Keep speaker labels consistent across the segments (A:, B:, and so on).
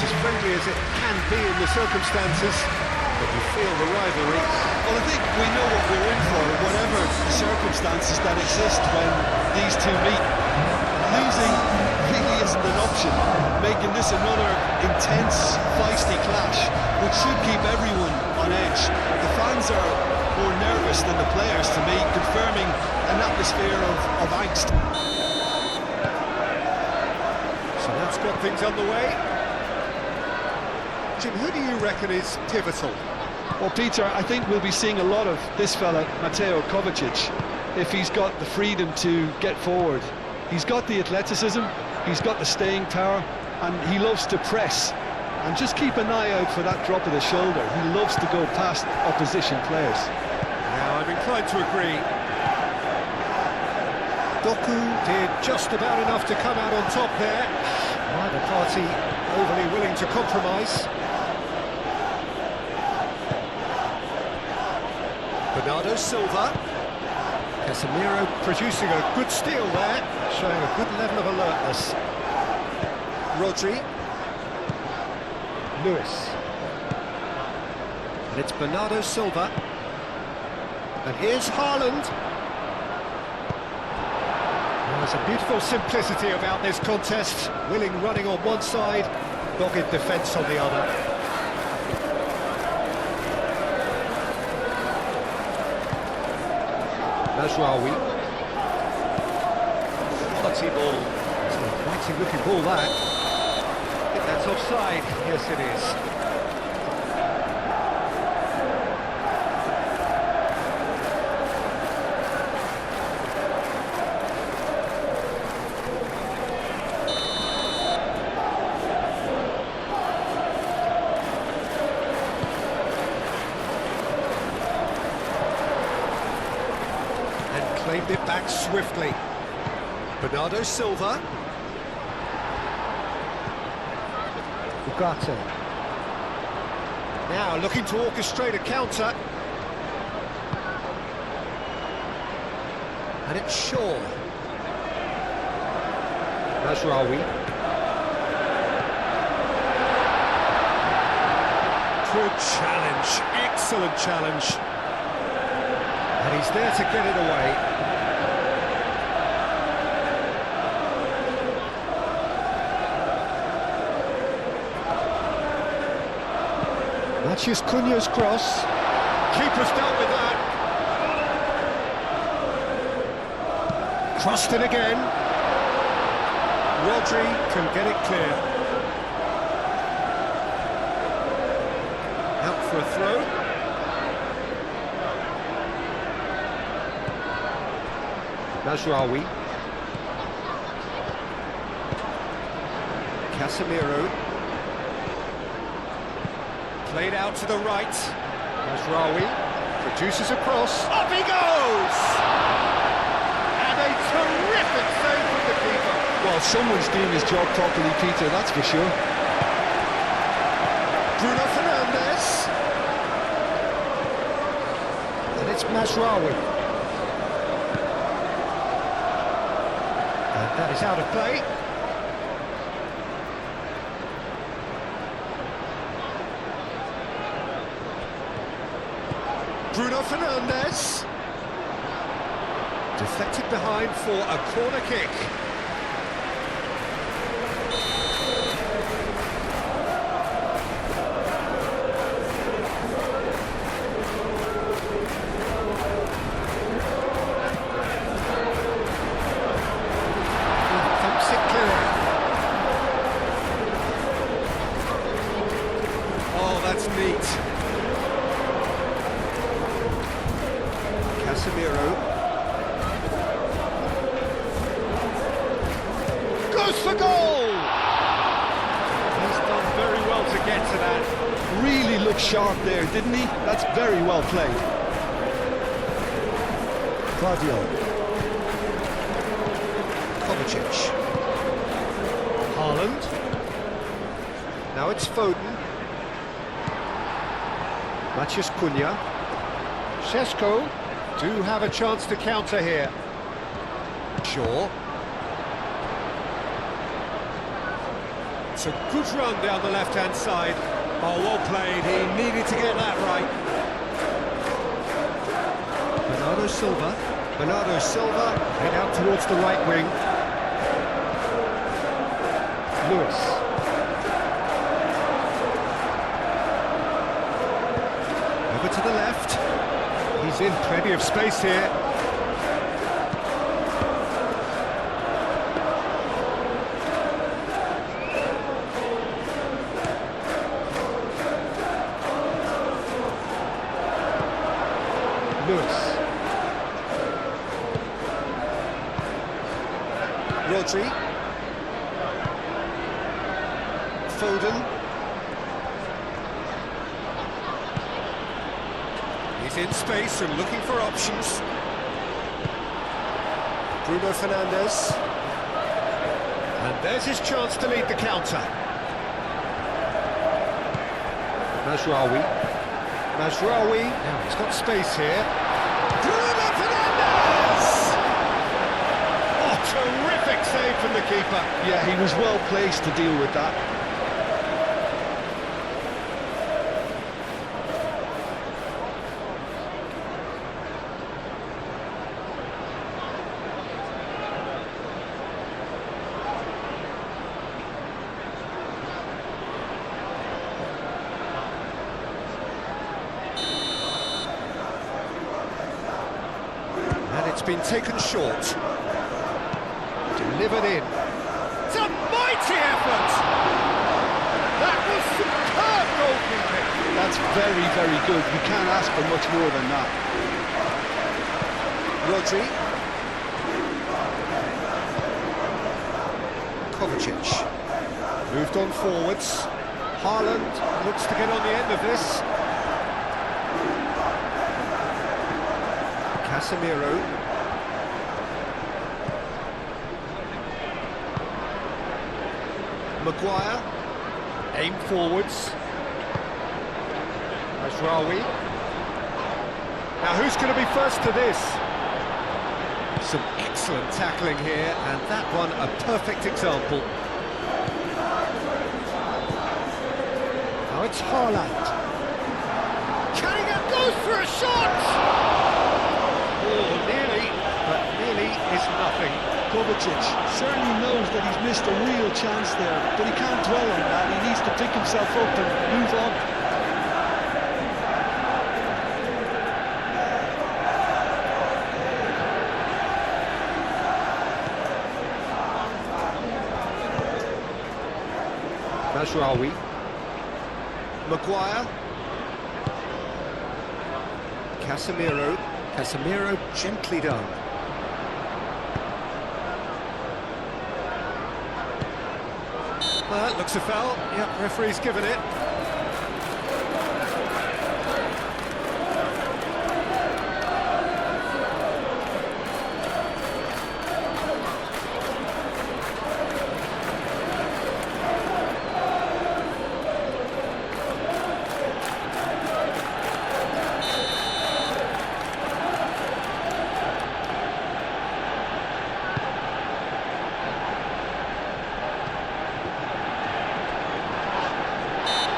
A: It's as friendly as it can be in the circumstances, but you feel the rivalry.
B: Well, I think we know what we're in for, whatever the circumstances that exist when these two meet. Losing really isn't an option, making this another intense, feisty clash, which should keep everyone on edge. The fans are more nervous than the players, to me, confirming an atmosphere of angst.
A: So that's got things underway. Jim, who do you reckon is pivotal?
B: Well, Peter, I think we'll be seeing a lot of this fella, Mateo Kovacic, if he's got the freedom to get forward. He's got the athleticism, he's got the staying power, and he loves to press. And just keep an eye out for that drop of the shoulder. He loves to go past opposition players.
A: Now, I'm inclined to agree. Doku did just about enough to come out on top there. Neither party overly willing to compromise. Bernardo Silva. Casemiro producing a good steal there, showing a good level of alertness. Rodri. Lewis. And it's Bernardo Silva. And here's Haaland. There's a beautiful simplicity about this contest. Willing running on one side, dogged defence on the other. Mazraoui. Quality ball. It's an inviting looking ball, that. I think that's offside. Yes, it is. Claimed it back swiftly. Bernardo Silva. Ugarte. Now looking to orchestrate a counter. And it's Shaw. Mazraoui. Good challenge, excellent challenge. And he's there to get it away. Matheus Cunha's cross. Keeper's dealt with that. Crossed it again. Rodri can get it clear. Out for a throw. Mazraoui. Casemiro. Played out to the right. Mazraoui produces a cross. Up he goes! And a terrific save from the keeper.
B: Well, someone's doing his job properly, Peter, that's for sure.
A: Bruno Fernandes. And it's Mazraoui. And that is out of play. Bruno Fernandes. Deflected behind for a corner kick. Thumps it clear. Oh, that's neat. Casemiro goes for goal! He's done very well to get to that.
B: Really looked sharp there, didn't he? That's very well played.
A: Guardiola. Kovacic. Haaland. Now it's Foden. Matheus Cunha. Šeško do have a chance to counter here. Shaw. It's a good run down the left-hand side. Oh, well played. He needed to get that right. Bernardo Silva. Bernardo Silva head out towards the right wing. Lewis. Over to the left. He's in plenty of space here. Lewis. Rodri. Foden. He's in space and looking for options. Bruno Fernandes. And there's his chance to lead the counter. Mazraoui. Mazraoui. Now he's got space here. Bruno Fernandes! Oh, terrific save from the keeper.
B: Yeah, he was well placed to deal with that.
A: It's been taken short. Delivered in. It's a mighty effort! That was superb goalkeeping.
B: That's very, very good. You can't ask for much more than that.
A: Rodri. Kovacic. Moved on forwards. Haaland looks to get on the end of this. Casemiro. Maguire, aim forwards. Mazraoui. Now who's going to be first to this? Some excellent tackling here, and that one a perfect example. Now it's Haaland. Cunningham goes for a shot! Oh, nearly, but nearly is nothing.
B: Kovacic certainly knows that he's missed a real chance there, but he can't dwell on that. He needs to pick himself up and move on.
A: Mazraoui. Maguire. Casemiro. Casemiro gently done. Well, that looks a foul. Yep, referee's given it.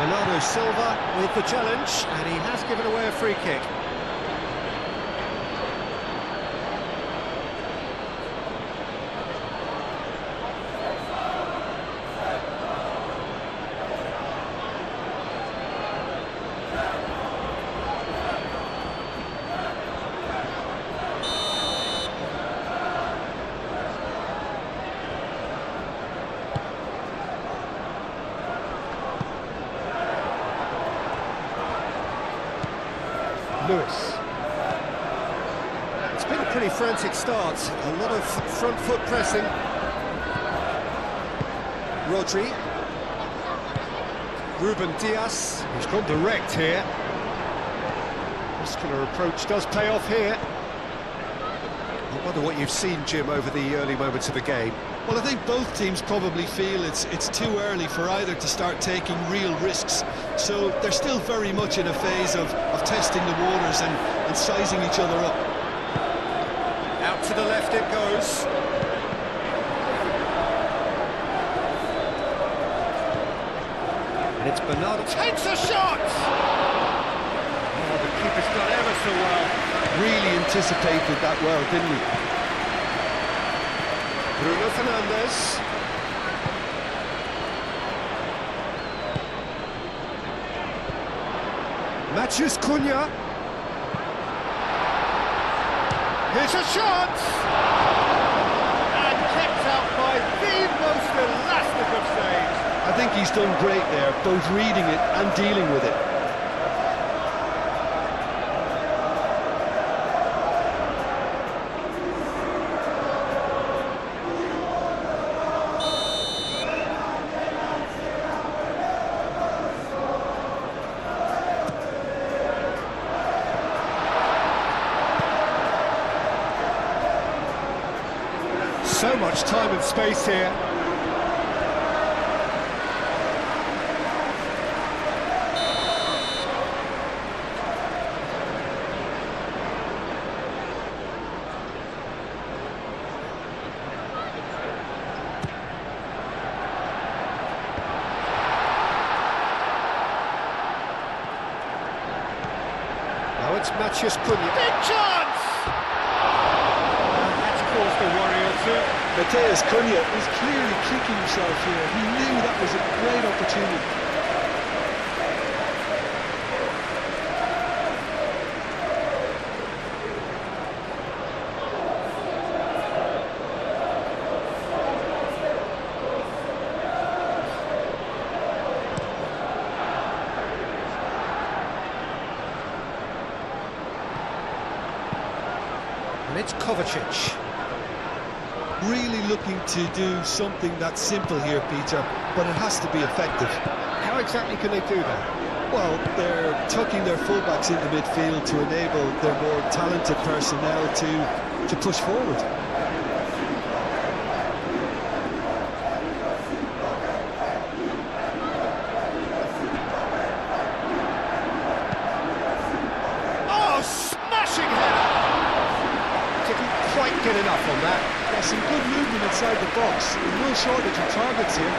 A: Bernardo Silva with the challenge, and he has given away a free kick. Lewis. It's been a pretty frantic start, a lot of front foot pressing. Rodri. Ruben Dias, he's gone direct here. Muscular approach does pay off here. I wonder what you've seen, Jim, over the early moments of the game.
B: Well, I think both teams probably feel it's too early for either to start taking real risks. So they're still very much in a phase of testing the waters and sizing each other up.
A: Out to the left it goes. And it's Bernardo. Takes a shot! Oh, the keeper's done ever so well.
B: Really anticipated that well, didn't he?
A: Bruno Fernandes. Matthews Cunha. Here's a shot! And kept out by the most elastic of saves.
B: I think he's done great there, both reading it and dealing with it.
A: So much time and space here. Now it's Matthews Cunha. Big chance! That's caused a worry or two.
B: Matthews Cunha was clearly kicking himself here. He knew that was a great opportunity.
A: And it's Kovacic.
B: Really looking to do something that's simple here, Peter, but it has to be effective.
A: How exactly can they do that?
B: Well, they're tucking their fullbacks into midfield to enable their more talented personnel to push forward.
A: Oh, smashing header! Didn't quite get enough on that.
B: Some good movement inside the box, no shortage of targets here.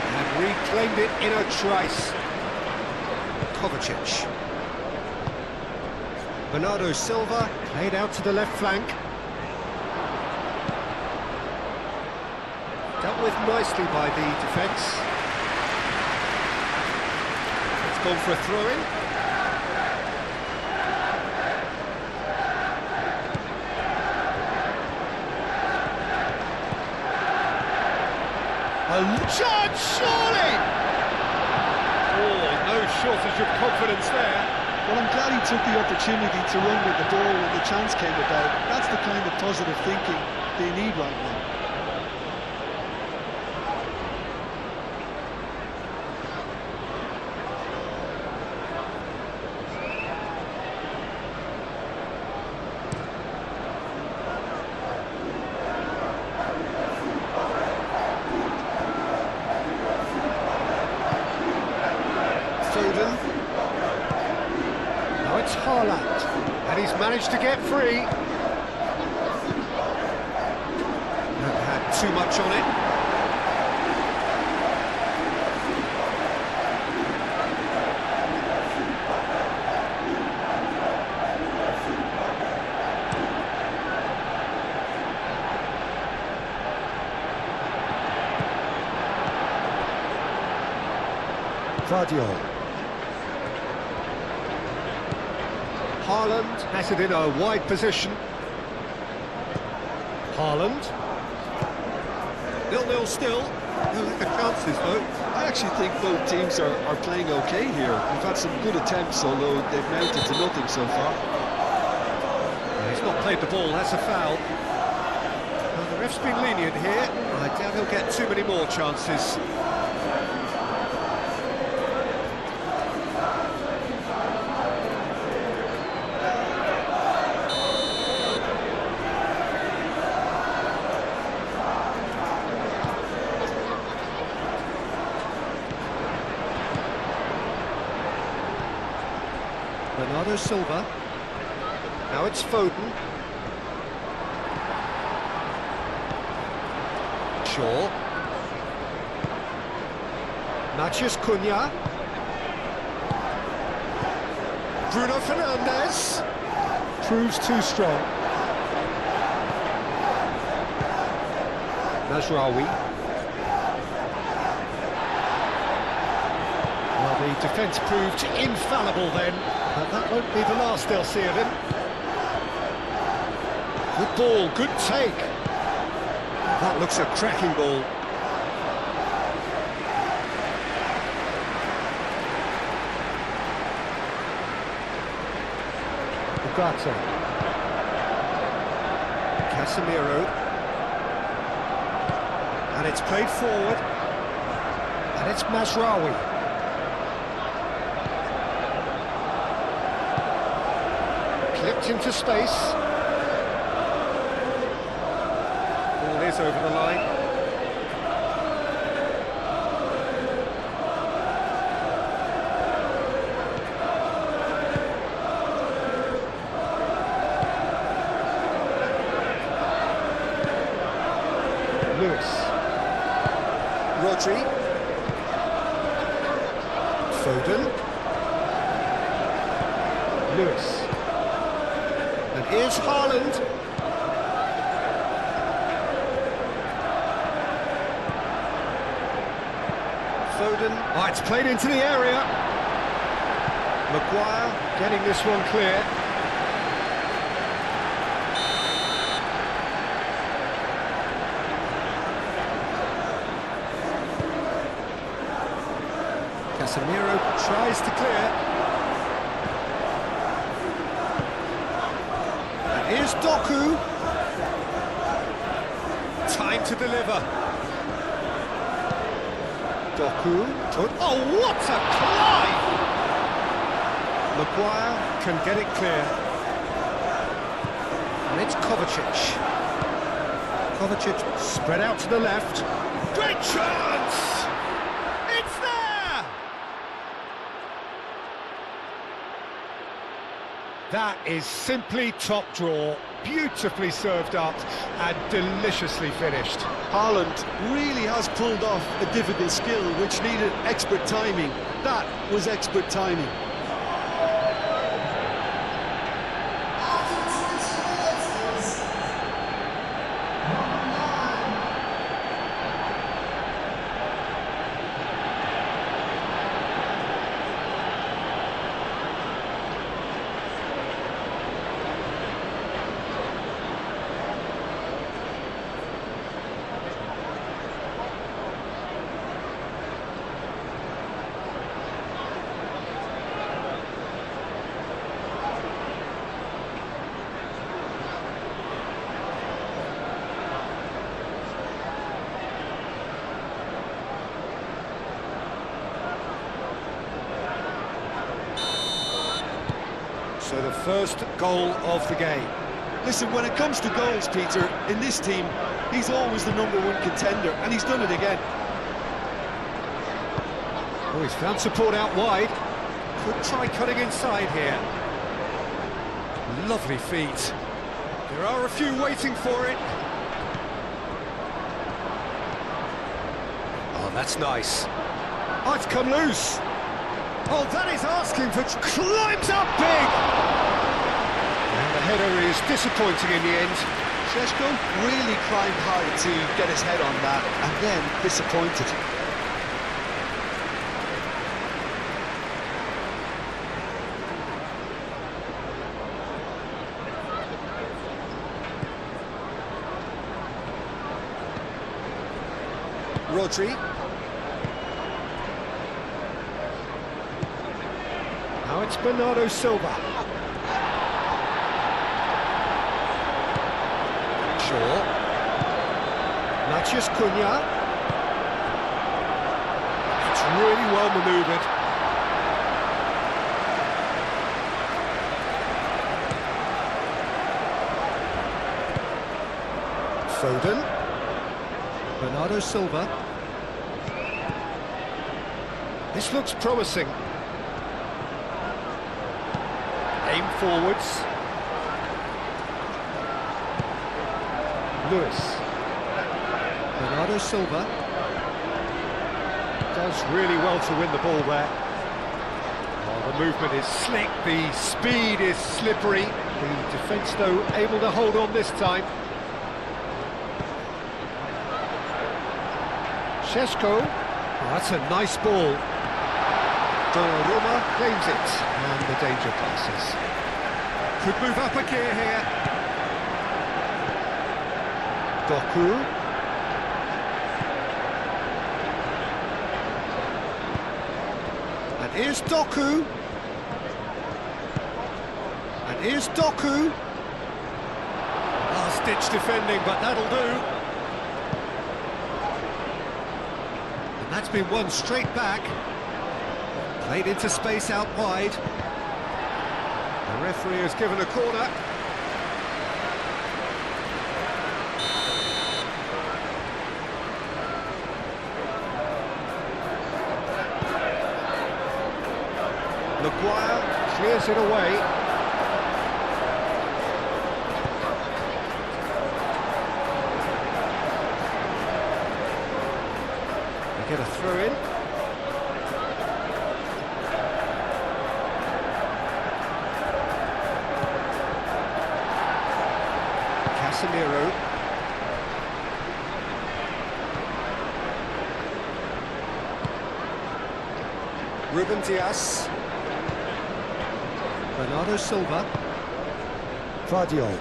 A: And reclaimed it in a trice. Kovacic. Bernardo Silva played out to the left flank. Dealt with nicely by the defence. It's gone for a throw-in. Shot, surely! Oh, no shortage of confidence there.
B: Well, I'm glad he took the opportunity to run with the ball when the chance came about. That's the kind of positive thinking they need right now.
A: Now it's Haaland, and he's managed to get free. Never had too much on it. Vardiol. Haaland has it in a wide position. Haaland. 0-0 still. No lack of chances though.
B: I actually think both teams are playing okay here. We've had some good attempts, although they've mounted to nothing so far.
A: He's not played the ball, that's a foul. Well, the ref's been lenient here. I doubt he'll get too many more chances. Bernardo Silva. Now it's Foden. Shaw. Matheus Cunha. Bruno Fernandes. Proves too strong. Mazraoui. Well, the defence proved infallible then, but that won't be the last they'll see of him. Good ball, good take. That looks a cracking ball. Ugarte. Casemiro. And it's played forward. And it's Mazraoui. Clipped into space. Ball is over the line. Lewis. Rodri. Foden. Lewis. And here's Haaland. Foden. Oh, it's played into the area. Maguire getting this one clear. Casemiro tries to clear. And here's Doku. Time to deliver. Doku. Oh, what a climb! Maguire can get it clear. And it's Kovacic. Kovacic spread out to the left. Great chance! It's there! That is simply top draw. Beautifully served up and deliciously finished.
B: Haaland really has pulled off a difficult skill which needed expert timing. That was expert timing.
A: So the first goal of the game.
B: Listen, when it comes to goals, Peter, in this team, he's always the #1 contender, and he's done it again.
A: Oh, he's found support out wide. Could try cutting inside here. Lovely feet. There are a few waiting for it. Oh, that's nice. Oh, it's come loose. Oh, that is asking for... Climbs up big! And the header is disappointing in the end.
B: Šeško really climbed high to get his head on that, and then disappointed.
A: Rodri. Now it's Bernardo Silva. Shaw. Matheus Cunha. It's really well manoeuvred. Foden. Bernardo Silva. This looks promising. Aim forwards. Lewis. Bernardo Silva. Does really well to win the ball there. Oh, the movement is slick, the speed is slippery. The defence, though, able to hold on this time. Šeško. Oh, that's a nice ball. Donnarumma claims it, and the danger passes. Could move up a gear here. Doku. And here's Doku. And here's Doku. Last-ditch defending, but that'll do. And that's been won straight back. Played into space out wide. The referee has given a corner. Maguire clears it away. They get a throw in. Casemiro. Ruben Dias. Bernardo Silva. Vardiol.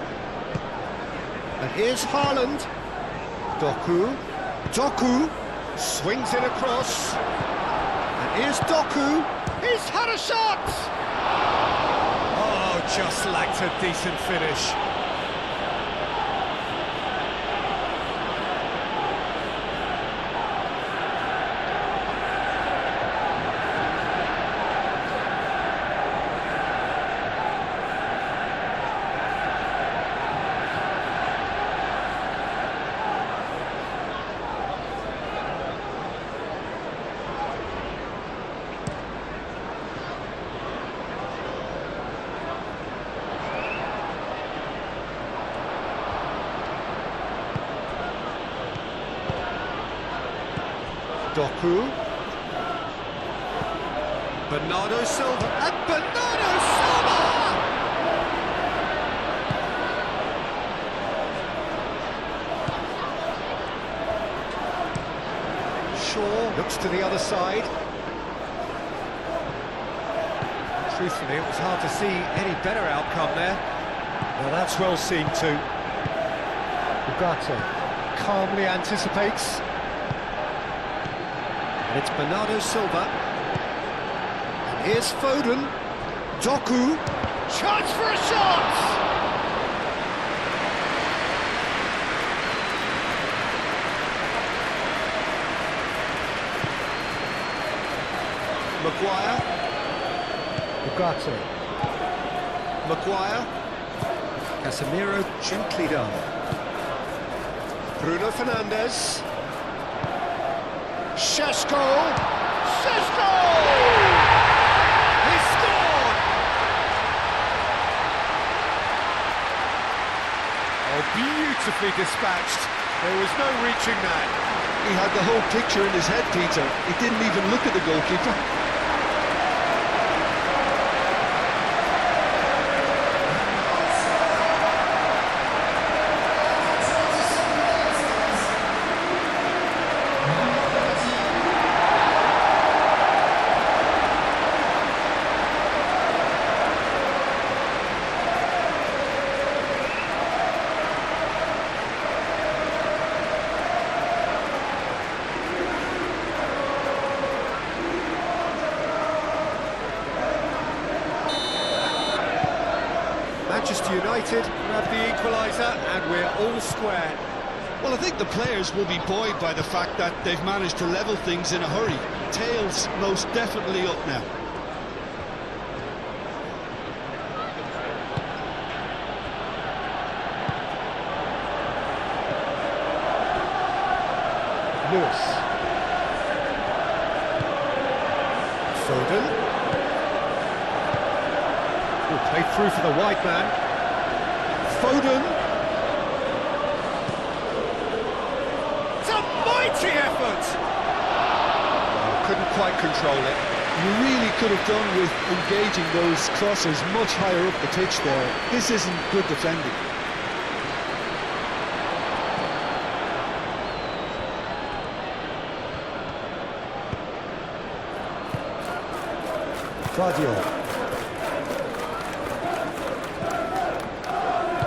A: And here's Haaland. Doku. Doku swings it across. And here's Doku. He's had a shot! Oh, just lacked a decent finish. Doku. Bernardo Silva. And Bernardo Silva! Shaw looks to the other side. Truthfully, it was hard to see any better outcome there. Well, that's well seen too. Ugarte calmly anticipates. It's Bernardo Silva. And here's Foden. Doku. Chance for a shot! Maguire. Ugarte. Maguire. Casemiro gently done. Bruno Fernandes. Šeško! Šeško! He scored! Oh, beautifully dispatched. There was no reaching that.
B: He had the whole picture in his head, Peter. He didn't even look at the goalkeeper.
A: Manchester United grab the equaliser and we're all square.
B: Well, I think the players will be buoyed by the fact that they've managed to level things in a hurry. Tails most definitely up now.
A: Lewis. Foden. Played through for the wide man. Foden. It's a mighty effort! quite control it.
B: You really could have done with engaging those crosses much higher up the pitch there. This isn't good defending.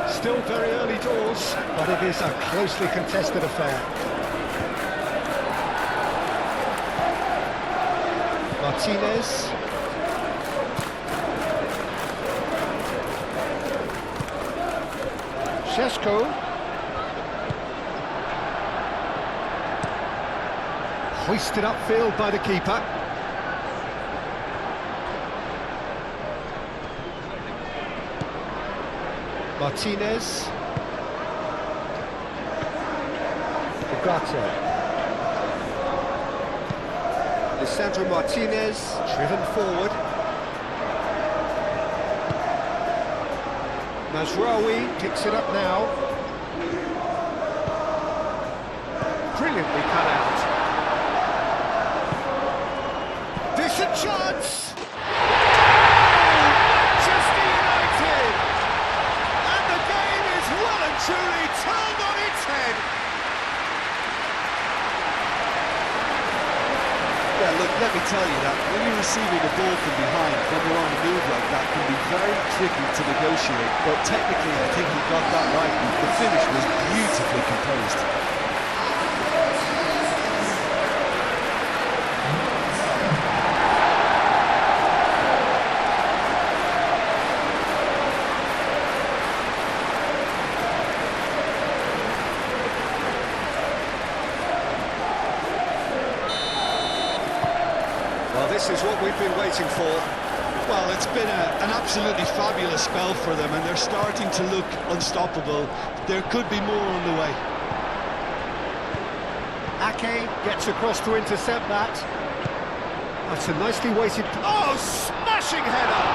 A: Still very early doors, but it is a closely contested affair. Martinez. Šeško. Hoisted upfield by the keeper. Martinez. Ugarte. Lisandro Martinez, driven forward. Mazraoui picks it up now. Brilliantly cut out. Decent chance! Truly turned on its head.
B: Yeah, look, let me tell you that when you're receiving the ball from behind, when you're on the move like that, can be very tricky to negotiate. But technically, I think he got that right. The finish was beautifully composed.
A: This is what we've been waiting for.
B: Well, it's been an absolutely fabulous spell for them, and they're starting to look unstoppable. There could be more on the way.
A: Ake gets across to intercept that. That's a nicely weighted... Oh, smashing header!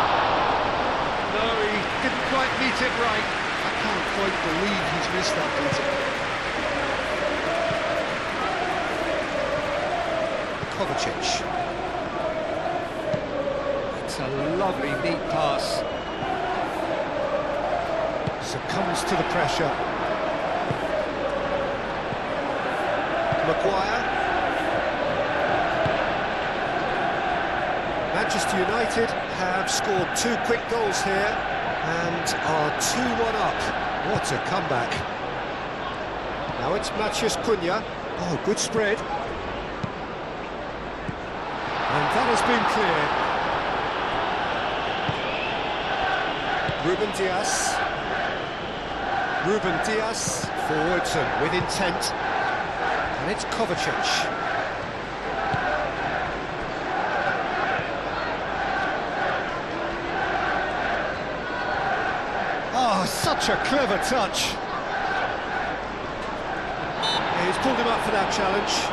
A: No, he didn't quite meet it right.
B: I can't quite believe he's missed that, Peter.
A: Kovacic. It's a lovely, neat pass. Succumbs to the pressure. Maguire. Manchester United have scored 2 quick goals here and are 2-1 up. What a comeback. Now it's Matheus Cunha. Oh, good spread. And that has been cleared. Ruben Dias. Ruben Dias forwards and with intent. And it's Kovacic. Oh, such a clever touch. He's pulled him up for that challenge.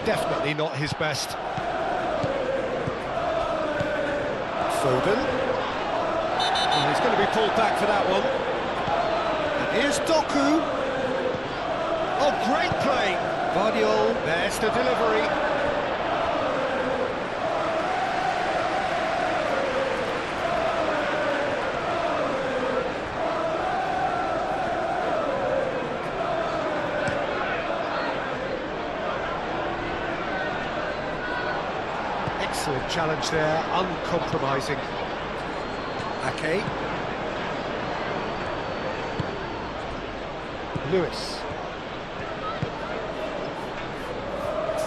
A: Definitely not his best. Foden. Oh, he's going to be pulled back for that one. And here's Doku. Oh, great play. Vardiol, there's the delivery. Excellent challenge there, uncompromising. Ake. Lewis.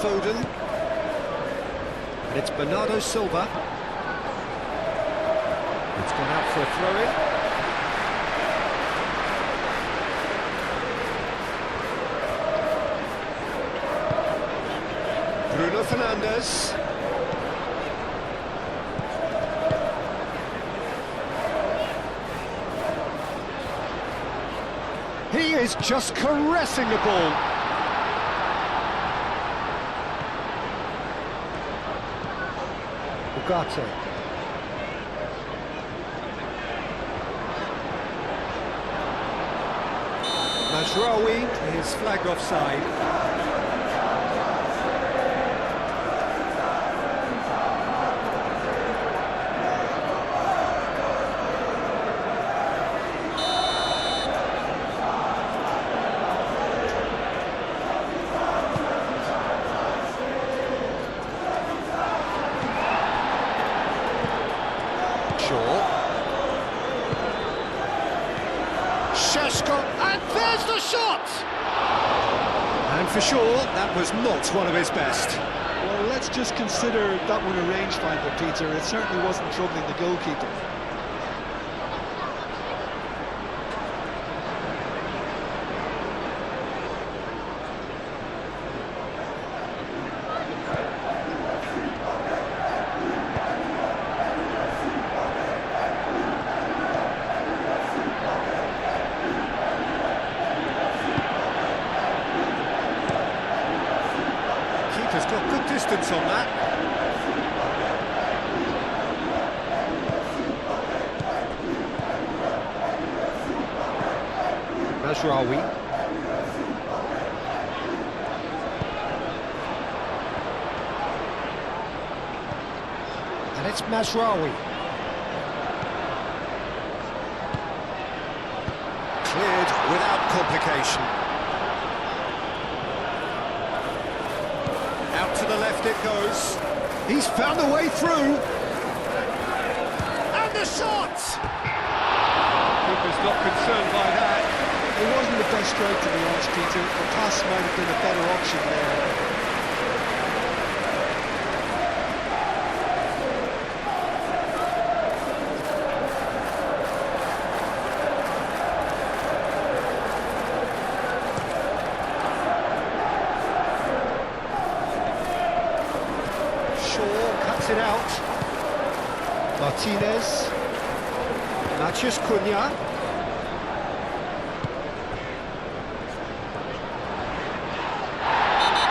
A: Foden. And it's Bernardo Silva. It's gone out for a throw-in. Bruno Fernandes. He is just caressing the ball. Ugarte. Mazraoui is flagged offside. And there's the shot! And for sure, that was not one of his best.
B: Well, let's just consider that one a rangefinder, Peter. It certainly wasn't troubling the goalkeeper.
A: Has got good distance on that. Mazraoui. And it's Mazraoui. Cleared without complication. To the left it goes. He's found a way through. And the shot! Keeper's not concerned by that.
B: It wasn't the best strike, to be honest, Peter. The pass might have been a better option there.
A: Cuts it out. Martinez. Matheus Cunha.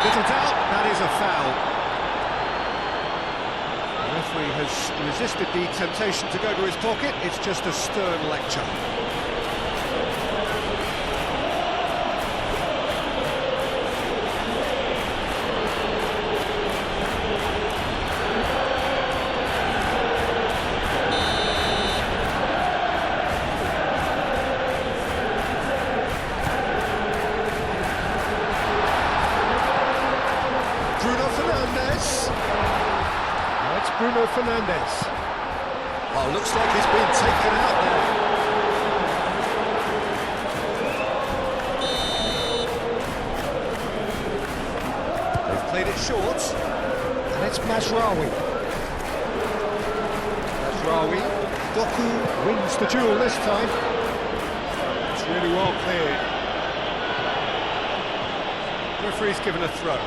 A: Little doubt, that is a foul. The referee has resisted the temptation to go to his pocket. It's just a stern lecture. Bruno Fernandes. Oh, looks like he's been taken out there. They've played it short. And it's Mazraoui. Mazraoui. Doku wins the duel this time. It's really well cleared. Referee's given a throw.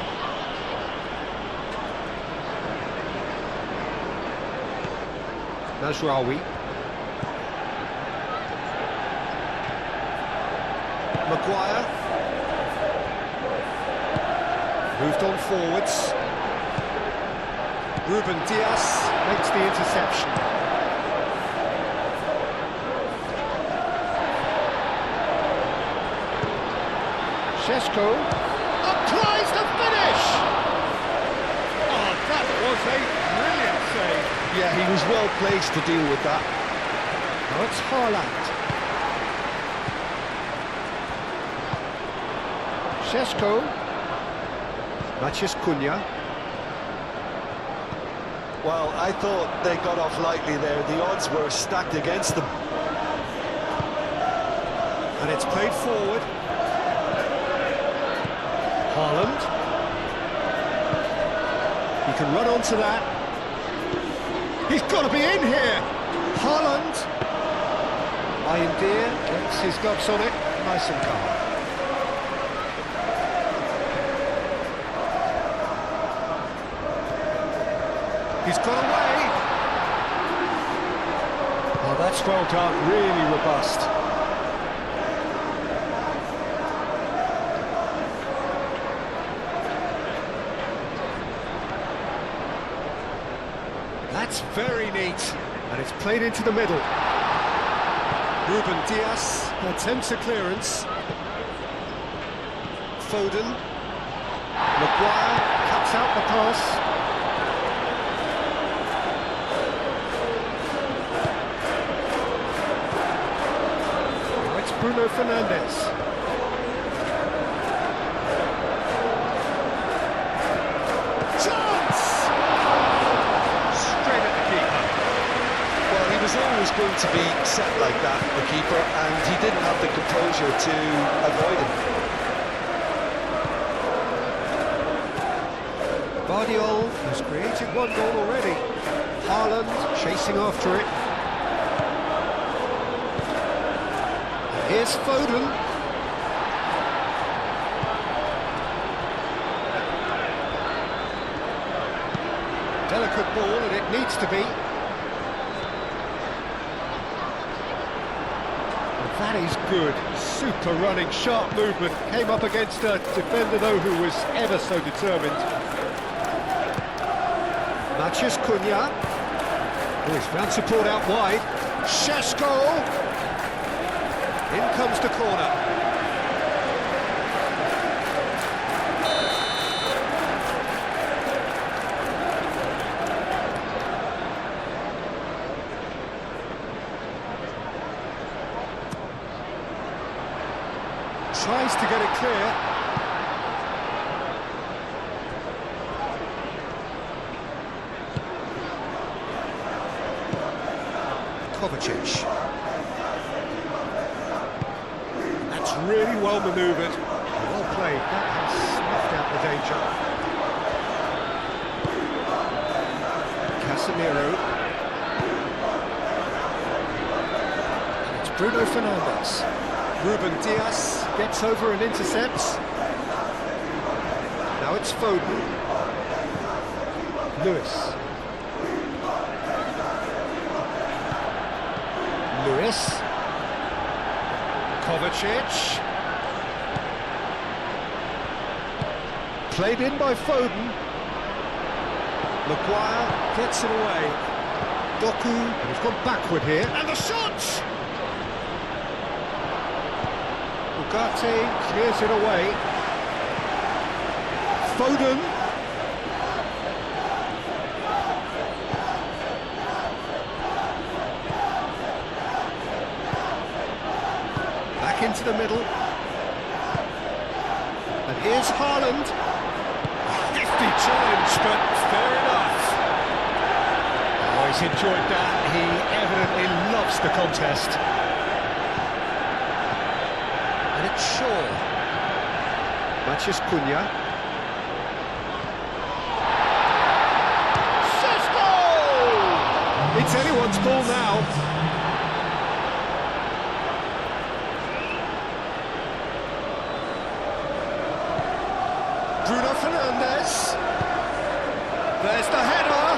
A: Mazraoui. Maguire. Moved on forwards. Ruben Dias makes the interception. Šeško applies the finish! Oh, that was a brilliant save.
B: Yeah, he was well placed to deal with that.
A: Now it's Haaland. Šeško. Matheus Cunha.
B: Well, I thought they got off lightly there. The odds were stacked against them.
A: And it's played forward. Haaland. He can run onto that. He's got to be in here. Haaland. Deer gets his gloves on it. Nice and calm. He's got away. Oh, that's well done. Really robust. Very neat. And it's played into the middle. Ruben Dias attempts a clearance. Foden. Maguire cuts out the pass. Now it's Bruno Fernandes. Chance! Straight at the keeper.
B: Well, he was always going to be set like that, the keeper, and he didn't have the composure to avoid it.
A: Guardiola has created one goal already. Haaland chasing after it. And here's Foden. Delicate ball, and it needs to be. And that is good. Super running, sharp movement. Came up against a defender, though, who was ever so determined. Matches Cunha. Oh, he's found support out wide. Šeško! In comes the corner. Tries to get it clear. Kovacic. That's really well manoeuvred. Well played. That has snuffed out the danger. Casemiro. And it's Bruno Fernandes. Ruben Dias gets over and intercepts. Now it's Foden. Lewis. Kovacic. Played in by Foden. Maguire gets it away. Doku, and he's gone backward here. And the shot! Ugarte clears it away. Foden. Into the middle, and here's Haaland. Nifty challenge, but fair enough. Oh, he's enjoyed that. He evidently loves the contest. And it's Shaw. Matches Cunha. Šeško! It's anyone's ball now. Bruno Fernandes. There's the header.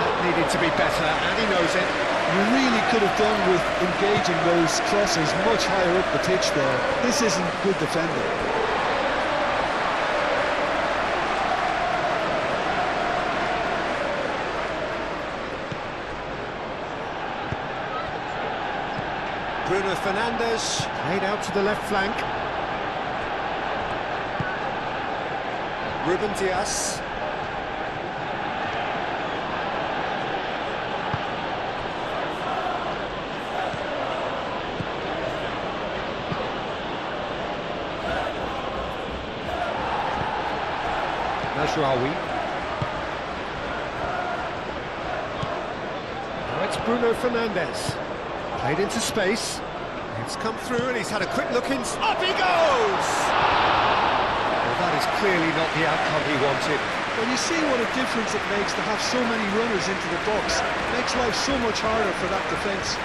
A: That needed to be better, and he knows it.
B: You really could have done with engaging those crosses much higher up the pitch there. This isn't good defending.
A: Bruno Fernandes played out to the left flank. Ruben Dias. Najraoui. Now it's Bruno Fernandes. Played into space. It's come through and he's had a quick look in. Up he goes! That is clearly not the outcome he wanted.
B: When you see what a difference it makes to have so many runners into the box, it makes life so much harder for that defence.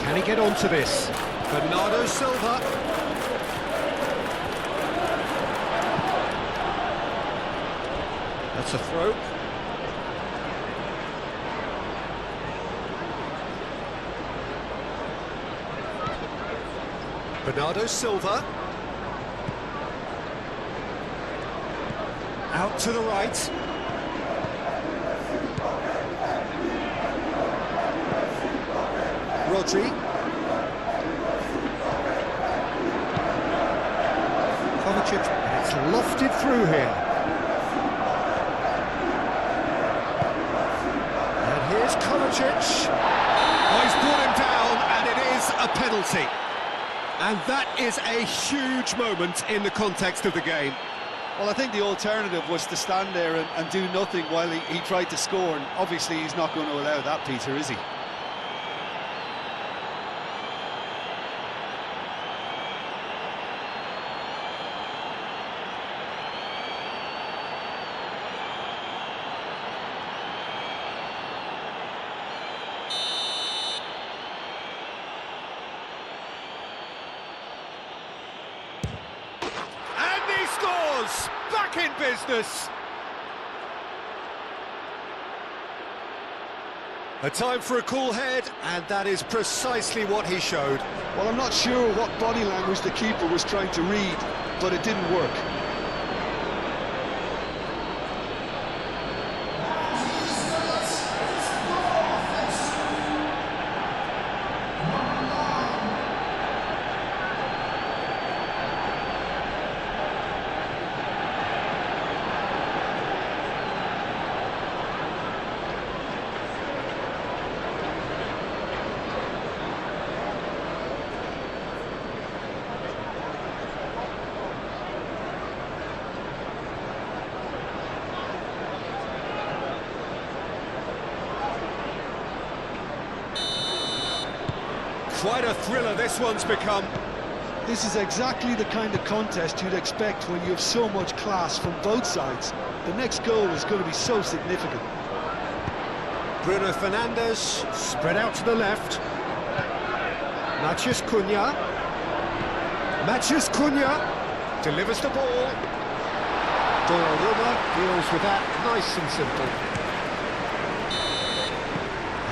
A: Can he get onto this? Bernardo Silva. That's a throw. Bernardo Silva. Out to the right. Rodri. Kovacic, and it's lofted through here. And here's Kovacic. Oh, he's brought him down, and it is a penalty. And that is a huge moment in the context of the game.
B: Well, I think the alternative was to stand there and do nothing while he tried to score, and obviously he's not going to allow that, Peter, is he?
A: Back in business. A time for a cool head, and that is precisely what he showed.
B: Well, I'm not sure what body language the keeper was trying to read, but it didn't work.
A: Quite a thriller this one's become.
B: This is exactly the kind of contest you'd expect when you have so much class from both sides. The next goal is going to be so significant.
A: Bruno Fernandes, spread out to the left. Matheus Cunha. Matheus Cunha delivers the ball. Donnarumma deals with that nice and simple.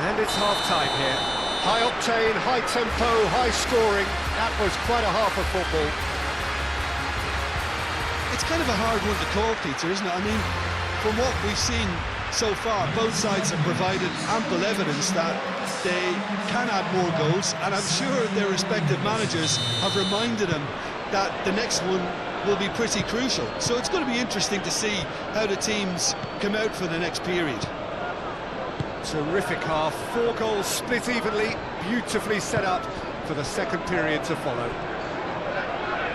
A: And it's half-time here. High octane, high tempo, high scoring. That was quite a half of football.
B: It's kind of a hard one to call, Peter, isn't it? I mean, from what we've seen so far, both sides have provided ample evidence that they can add more goals, and I'm sure their respective managers have reminded them that the next one will be pretty crucial. So it's going to be interesting to see how the teams come out for the next period.
A: Terrific half, 4 goals split evenly, beautifully set up for the second period to follow.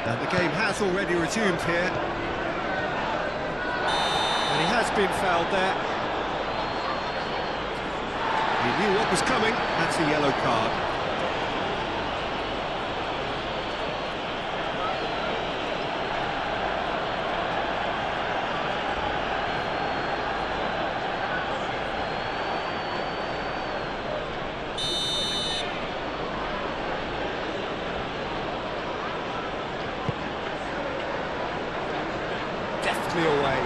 A: And the game has already resumed here. And he has been fouled there. He knew what was coming, that's a yellow card. Away.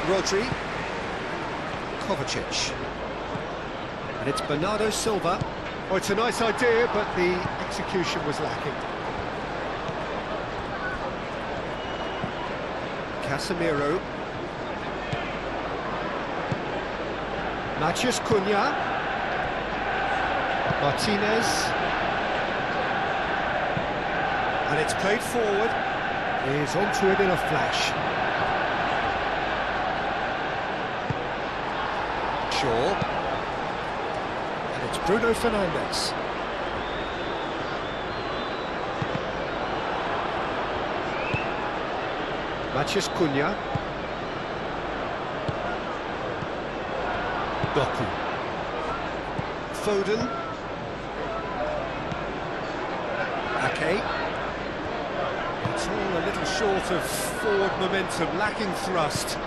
A: Rodri. Kovacic. And it's Bernardo Silva. Oh, it's a nice idea, but the execution was lacking. Casemiro. Matheus Cunha. Martinez. And it's played forward. He's onto it in a flash. Shaw. And it's Bruno Fernandes. Matheus Cunha. Doku. Foden. Ake. It's all a little short of forward momentum, lacking thrust.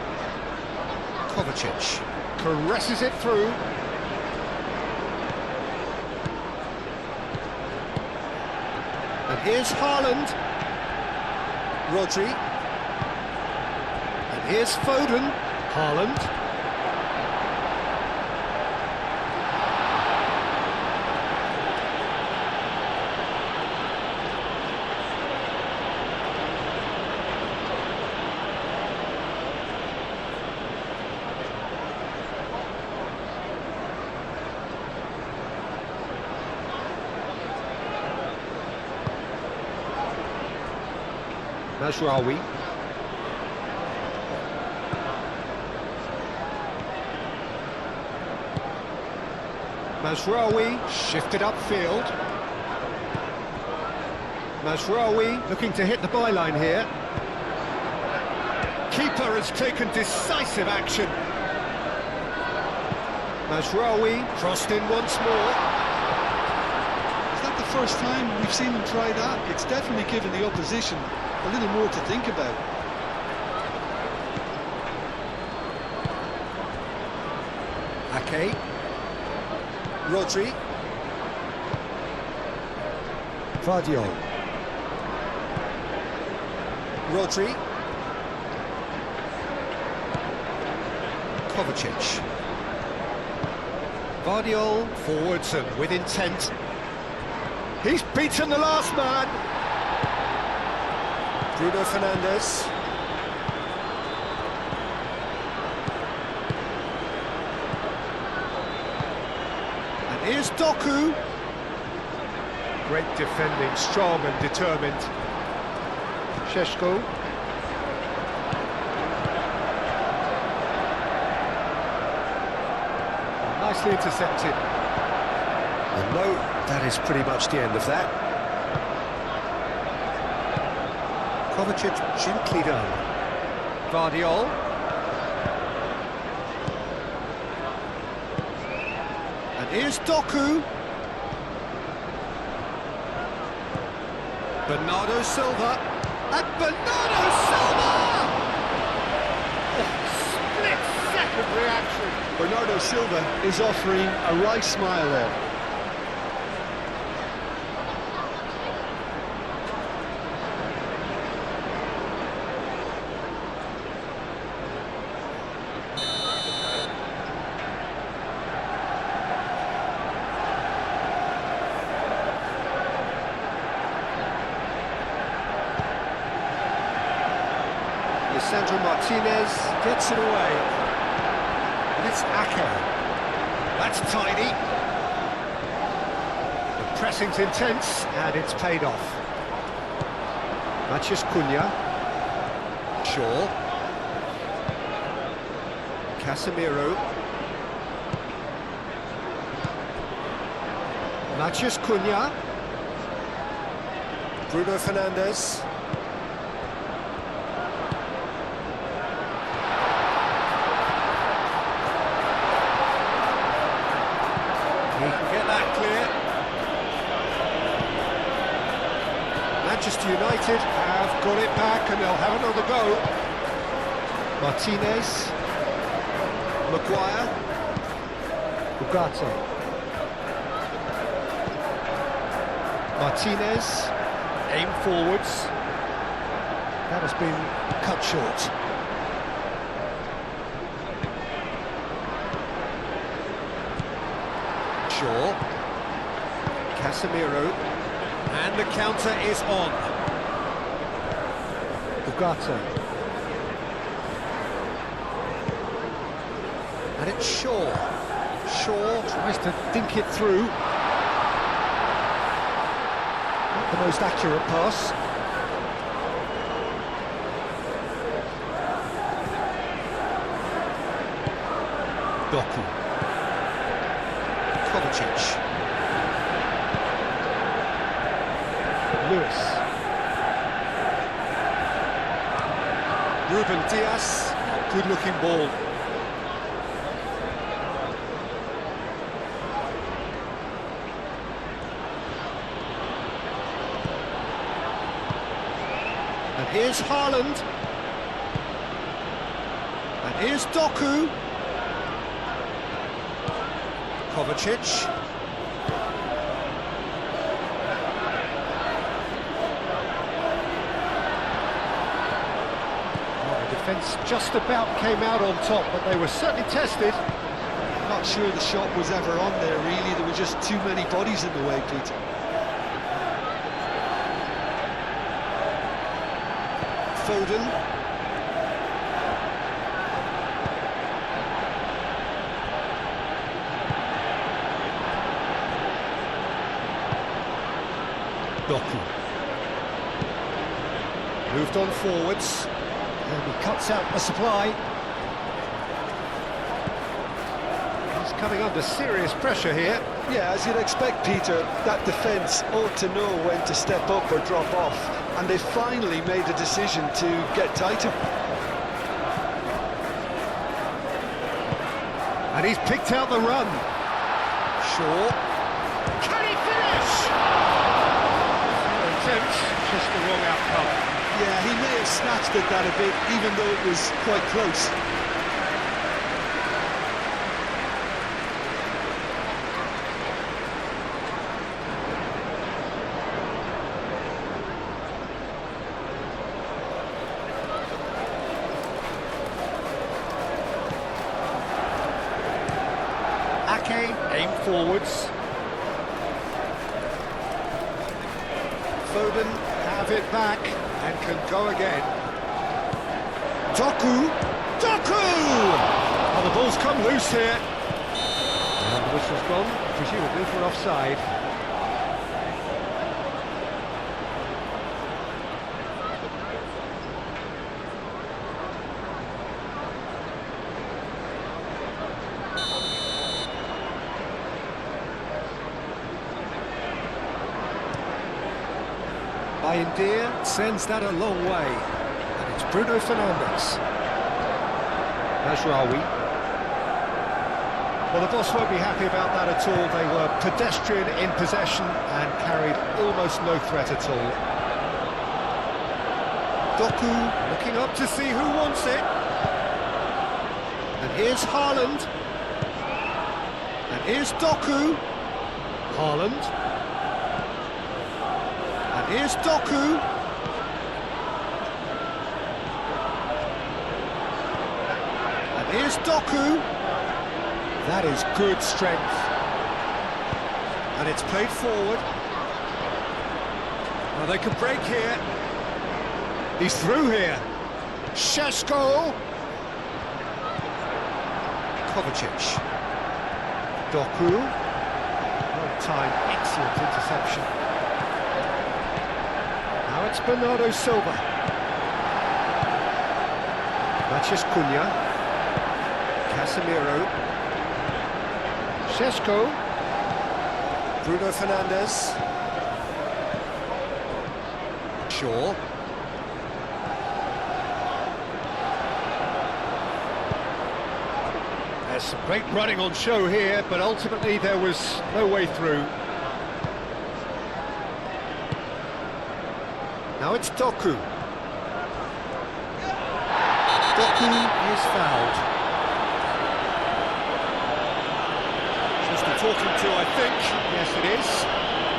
A: Kovacic. Caresses it through. And here's Haaland. Rodri. And here's Foden. Haaland. Mazraoui. Mazraoui shifted upfield. Mazraoui looking to hit the byline here. Keeper has taken decisive action. Mazraoui crossed in once more.
B: Is that the first time we've seen him try that? It's definitely given the opposition a little more to think about.
A: Ake. Rodri. Vardiol. Rodri. Kovacic. Vardiol forwards and with intent. He's beaten the last man. Bruno Fernandes. And here's Doku. Great defending, strong and determined. Šeško. Nicely intercepted. And no, that is pretty much the end of that. Kovacic gently down. Vardiol. And here's Doku. Bernardo Silva. And Bernardo Silva! Oh, split-second reaction.
B: Bernardo Silva is offering a wry smile there.
A: Sandro Martinez gets it away. And it's Ake. That's tidy. The pressing's intense, and it's paid off. Matheus Cunha. Shaw. Casemiro. Matheus Cunha. Bruno Fernandes. He can get that clear. Manchester United have got it back and they'll have another go. Martinez. Maguire. Ugarte. Martinez. Aim forwards. That has been cut short. Shaw. Casemiro. And the counter is on. Ugarte. And it's Shaw. Shaw tries to dink it through. Not the most accurate pass. Doku. Kovacic. Lewis. Ruben Dias. Good looking ball. And here's Haaland. And here's Doku. Kovacic. Well, the defence just about came out on top, but they were certainly tested.
B: Not sure the shot was ever on there, really. There were just too many bodies in the way, Peter.
A: Foden. Doku. Moved on forwards. And he cuts out the supply. He's coming under serious pressure here.
B: Yeah, as you'd expect, Peter, that defence ought to know when to step up or drop off. And they finally made a decision to get tighter.
A: And he's picked out the run. Shaw. Can he finish? Attempts, just the wrong outcome.
B: Yeah, he may have snatched at that a bit, even though it was quite close.
A: Aim forwards. Foden have it back and can go again. Doku! Doku! Oh, the ball's come loose here. And the whistle's gone, presumably for offside. India sends that a long way, and it's Bruno Fernandes. Majraoui. Well, the boss won't be happy about that at all. They were pedestrian in possession and carried almost no threat at all. Doku looking up to see who wants it. And here's Haaland. And here's Doku. Haaland. Here's Doku. And here's Doku. That is good strength. And it's played forward. Well, they can break here. He's through here. Šeško. Kovacic. Doku. Well timed, excellent interception. Now it's Bernardo Silva. Matheus Cunha. Casemiro. Šeško. Bruno Fernandes. Shaw. There's some great running on show here, but ultimately there was no way through. Now it's Doku. Doku is fouled. Just the talking to, I think. Yes, it is.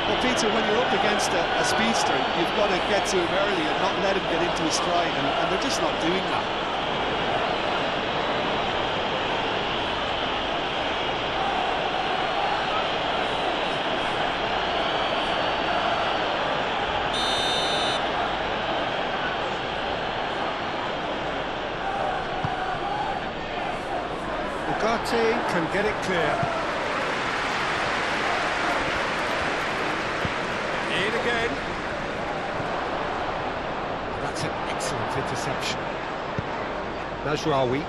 B: Well, Peter, when you're up against a speedster, you've got to get to him early and not let him get into his stride, and they're just not doing that.
A: Can get it clear. In again. That's an excellent interception. Majraoui.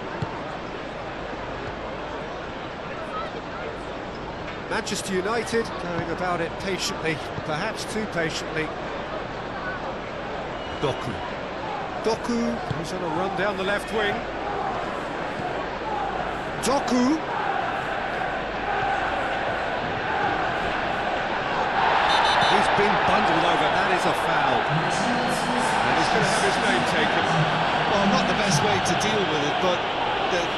A: Manchester United going about it patiently, perhaps too patiently. Doku. Doku, who's on a run down the left wing. Doku. He's been bundled over, that is a foul. And he's going to have his name taken.
B: Well, not the best way to deal with it, but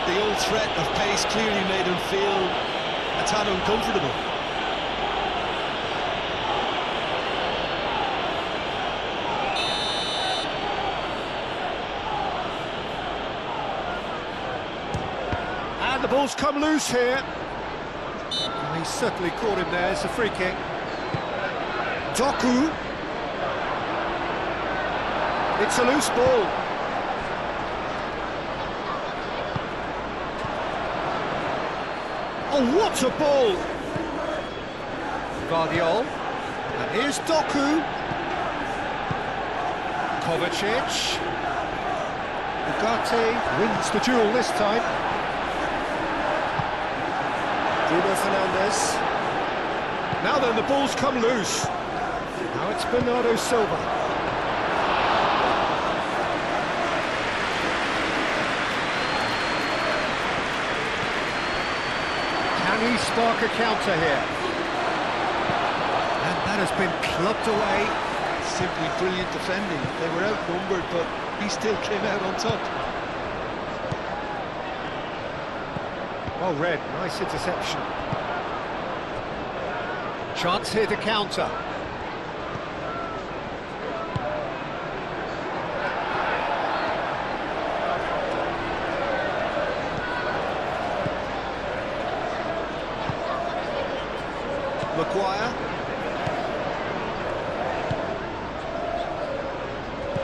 B: the old threat of pace clearly made him feel a tad uncomfortable.
A: And the ball's come loose here. And he's certainly caught him there. It's a free kick. Doku. It's a loose ball. Oh, what a ball! Guardiol. And here's Doku. Kovacic. Ugarte wins the duel this time. Bruno Fernandes. Now then, the ball's come loose. Now it's Bernardo Silva. Can he spark a counter here? And that has been clubbed away.
B: Simply brilliant defending. They were outnumbered, but he still came out on top.
A: Well read, nice interception. Chance here to counter. Maguire.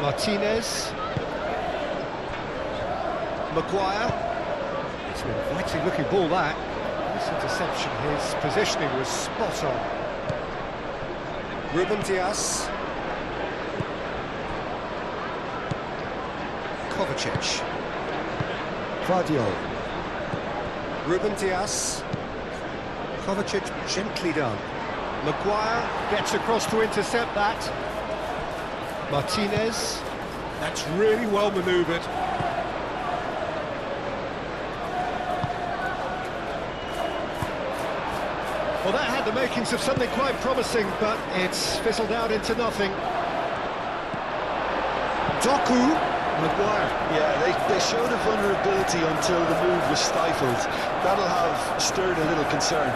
A: Martinez. Maguire. It's an inviting looking ball that. This interception, his positioning was spot on. Ruben Dias. Kovacic. Guardiol. Ruben Dias. Kovacic gently done. Maguire gets across to intercept that. Martinez. That's really well manoeuvred. Well, that had the makings of something quite promising, but it's fizzled out into nothing. Doku. Maguire.
B: Yeah, they showed a vulnerability until the move was stifled. That'll have stirred a little concern.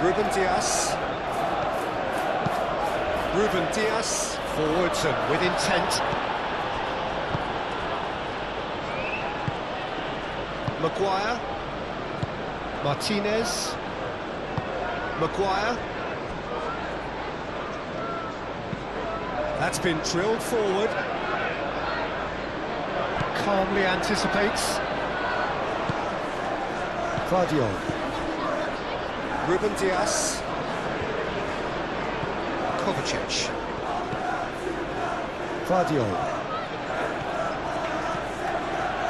A: Ruben Dias. Ruben Dias. Forwards and with intent. Maguire. Martinez. Maguire. That's been drilled forward. Calmly anticipates. Guardiol. Ruben Dias. Kovacic. Guardiol.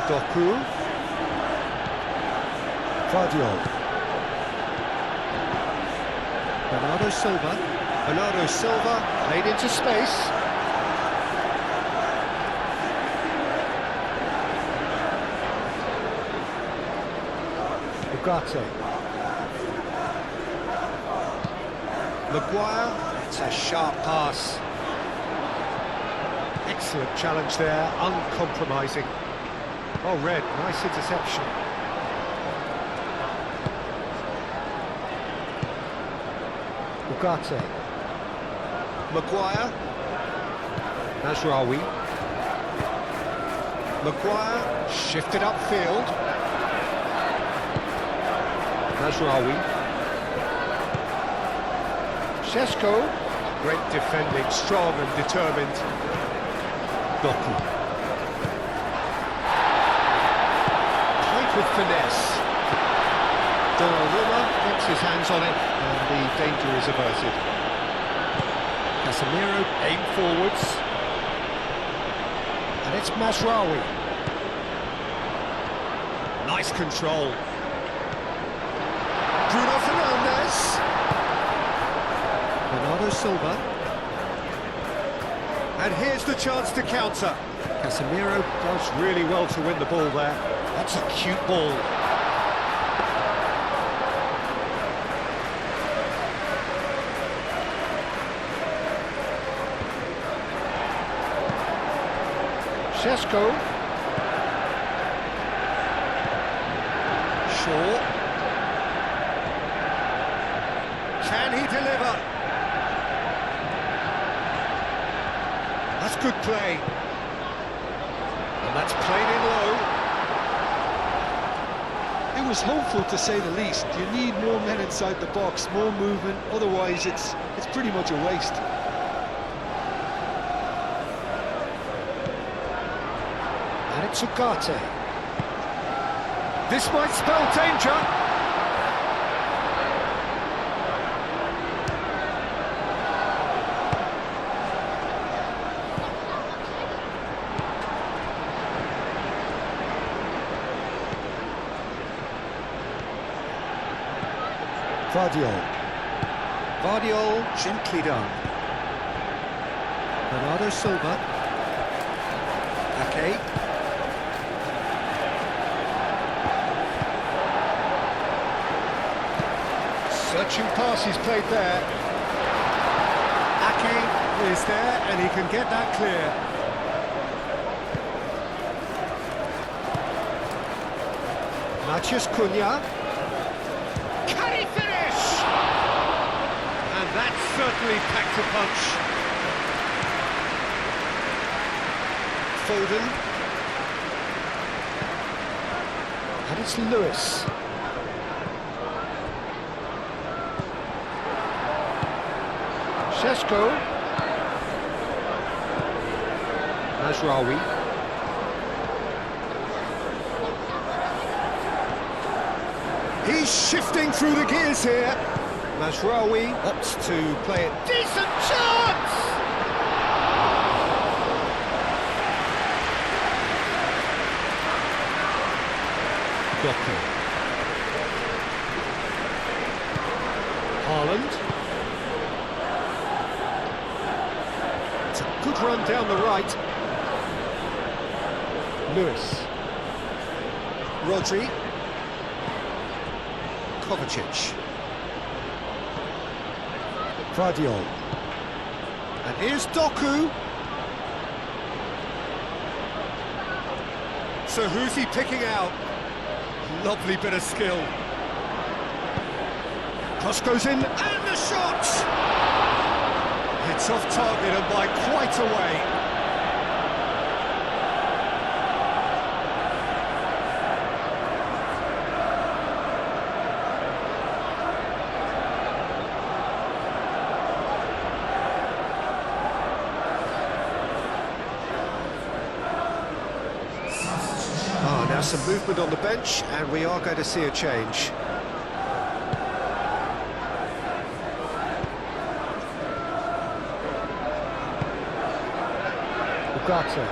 A: Doku. Guardiol. Bernardo Silva. Bernardo Silva played into space. Ugarte. Maguire, it's a sharp pass. Excellent challenge there, uncompromising. Well read, nice interception. Ugarte. Maguire. Nasraoui. Maguire shifted upfield. Nasraoui. Šeško, great defending, strong and determined. Doku. Played with finesse. Donnarumma gets his hands on it, and the danger is averted. Casemiro aim forwards. And it's Masraoui. Nice control. Bruno Fernandes. Bernardo Silva. And here's the chance to counter. Casemiro does really well to win the ball there. That's a cute ball. Šeško. Shaw. Can he deliver? That's good play. And that's played in low.
B: It was hopeful, to say the least. You need more men inside the box, more movement, otherwise it's pretty much a waste.
A: And it's Ugarte. This might spell danger. Vardiol gently done. Bernardo Silva. Ake. Searching pass he's played there. Ake is there and he can get that clear. Matheus Cunha. Can he finish? And that certainly packed a punch. Foden. And it's Lewis. Sesko. Mazraoui. He's shifting through the gears here. Mazraoui opts to play it. Decent chance! Doku. Haaland. It's a good run down the right. Lewis. Rodri. Kovacic. Vardiol. And here's Doku. So who's he picking out? Lovely bit of skill. Cross goes in, and the shot! It's off target and by quite a way. Now some movement on the bench, and we are going to see a change. Ugarte.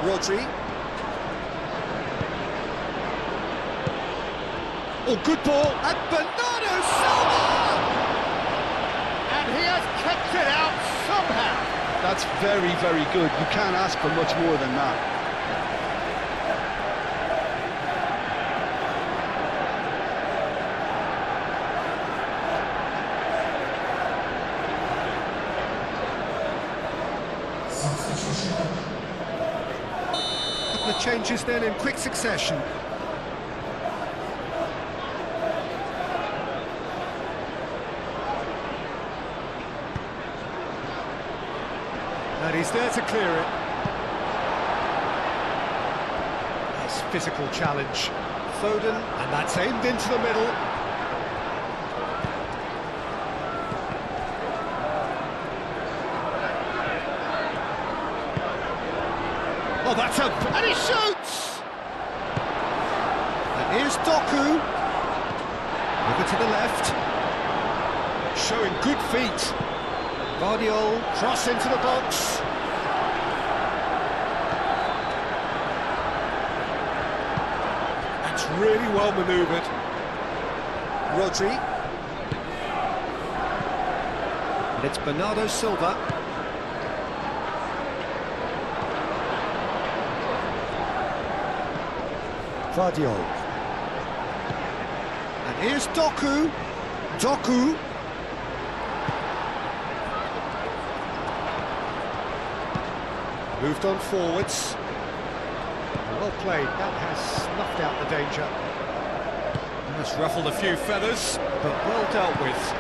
A: Rodri. Oh, good ball, and Bernardo Silva! And he has kept it out somehow.
B: That's very, very good. You can't ask for much more than that.
A: A couple of changes then in quick succession. And he's there to clear it. Nice physical challenge. Foden, and that's aimed into the middle. Oh, that's a... and he shoots! And here's Doku. Over to the left. Showing good feet. Vardiol, cross into the box. That's really well manoeuvred. Rodri. And it's Bernardo Silva. Vardiol. And here's Doku. Doku. Moved on forwards. Well played, that has snuffed out the danger. That's ruffled a few feathers, but well dealt with.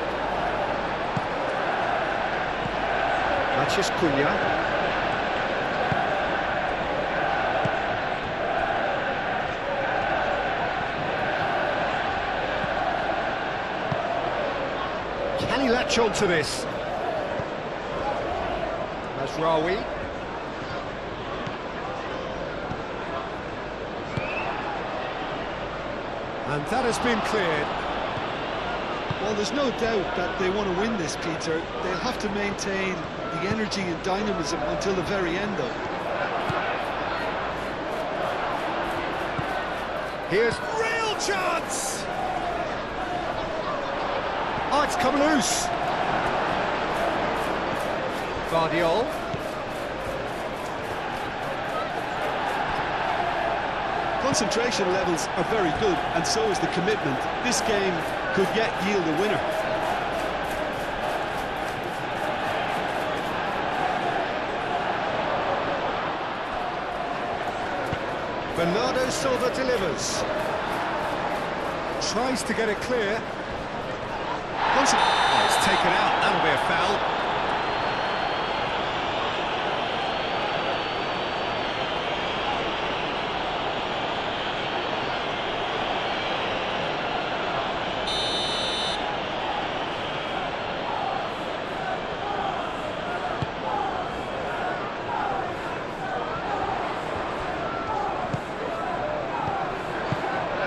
A: Matches Cunha. Can he latch on to this? Rawi. And that has been cleared.
B: Well, there's no doubt that they want to win this, Peter. They'll have to maintain the energy and dynamism until the very end, though.
A: Here's real chance! Oh, it's come loose. Guardiola.
B: Concentration levels are very good, and so is the commitment. This game could yet yield a winner.
A: Bernardo Silva delivers. Tries to get it clear. Oh, it's taken out, that'll be a foul.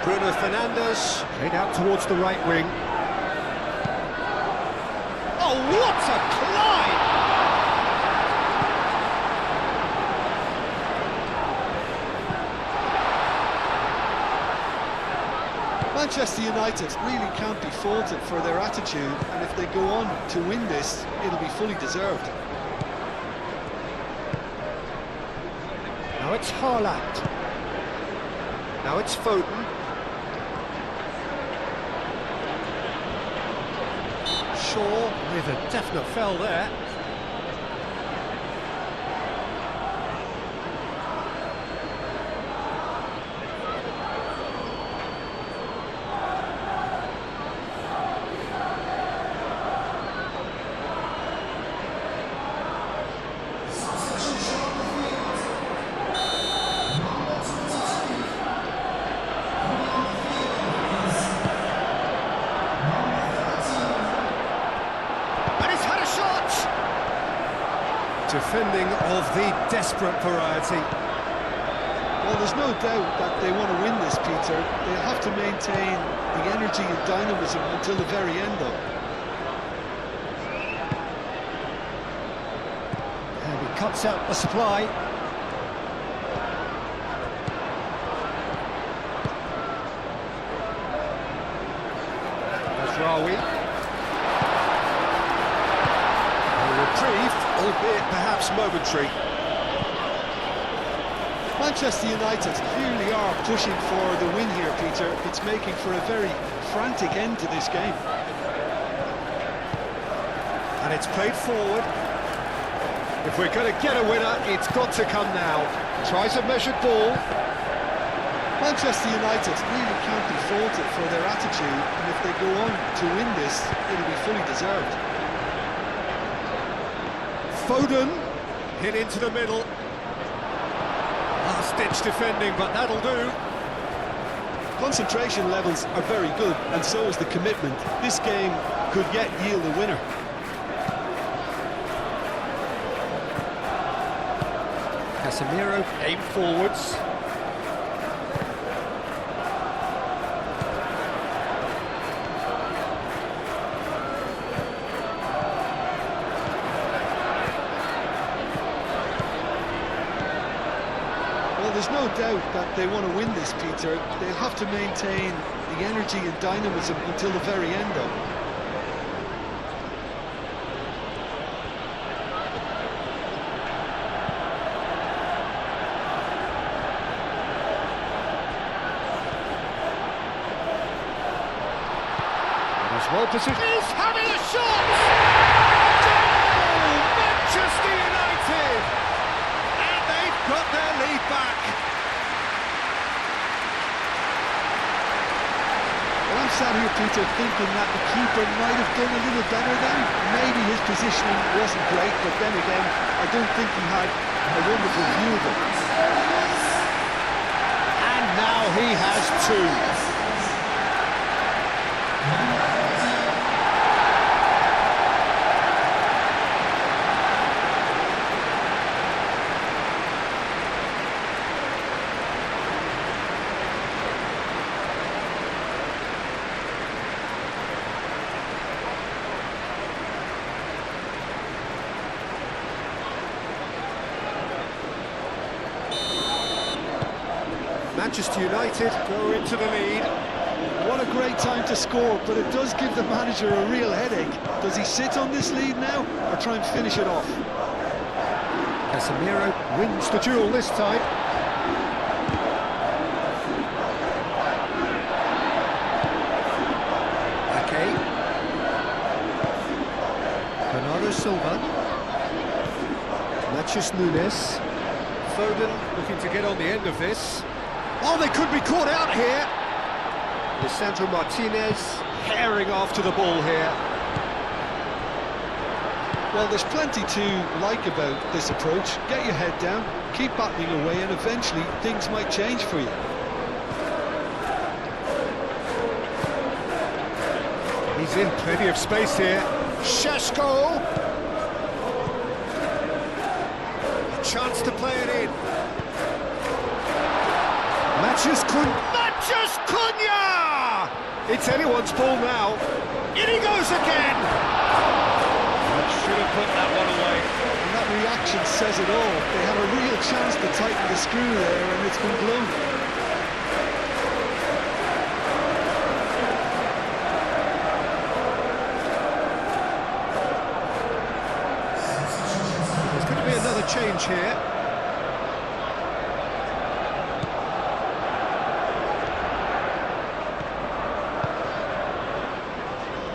A: Bruno Fernandes, played out towards the right wing. Oh, what a climb!
B: Manchester United really can't be faulted for their attitude, and if they go on to win this, it'll be fully deserved.
A: Now it's Haaland. Now it's Foden. With a definite foul there. Defending of the desperate variety.
B: Well, there's no doubt that they want to win this, Peter. They'll have to maintain the energy and dynamism until the very end, though.
A: And he cuts out the supply. That's Rawi. Reprieve, albeit perhaps momentary.
B: Manchester United clearly are pushing for the win here, Peter. It's making for a very frantic end to this game.
A: And it's played forward. If we're going to get a winner, it's got to come now. Tries a measured ball.
B: Manchester United really can't be faulted for their attitude, and if they go on to win this, it'll be fully deserved.
A: Foden hit into the middle. Last-ditch defending, but that'll do.
B: Concentration levels are very good, and so is the commitment. This game could yet yield a winner.
A: Casemiro aimed forwards.
B: There's no doubt that they want to win this, Peter. They'll have to maintain the energy and dynamism until the very end, though.
A: He's well positioned. He's having a shot! Oh, Manchester United! And
B: keeper might have done a little better then. Maybe his positioning wasn't great, but then again, I don't think he had a wonderful view of it.
A: And now he has two. Manchester United go into the lead.
B: What a great time to score, but it does give the manager a real headache. Does he sit on this lead now, or try and finish it off?
A: Casemiro wins the duel this time. Ake. Bernardo Silva. Matheus Nunes. Foden looking to get on the end of this. Oh, they could be caught out here. Lisandro Martinez herring after the ball here.
B: Well, there's plenty to like about this approach. Get your head down, keep battling away, and eventually things might change for you.
A: He's in plenty of space here. Šeško. A chance to play it in. Matheus Cunha! It's anyone's ball now. In he goes again! Should have put that one away.
B: And that reaction says it all. They had a real chance to tighten the screw there, and it's been blown.
A: There's going to be another change here.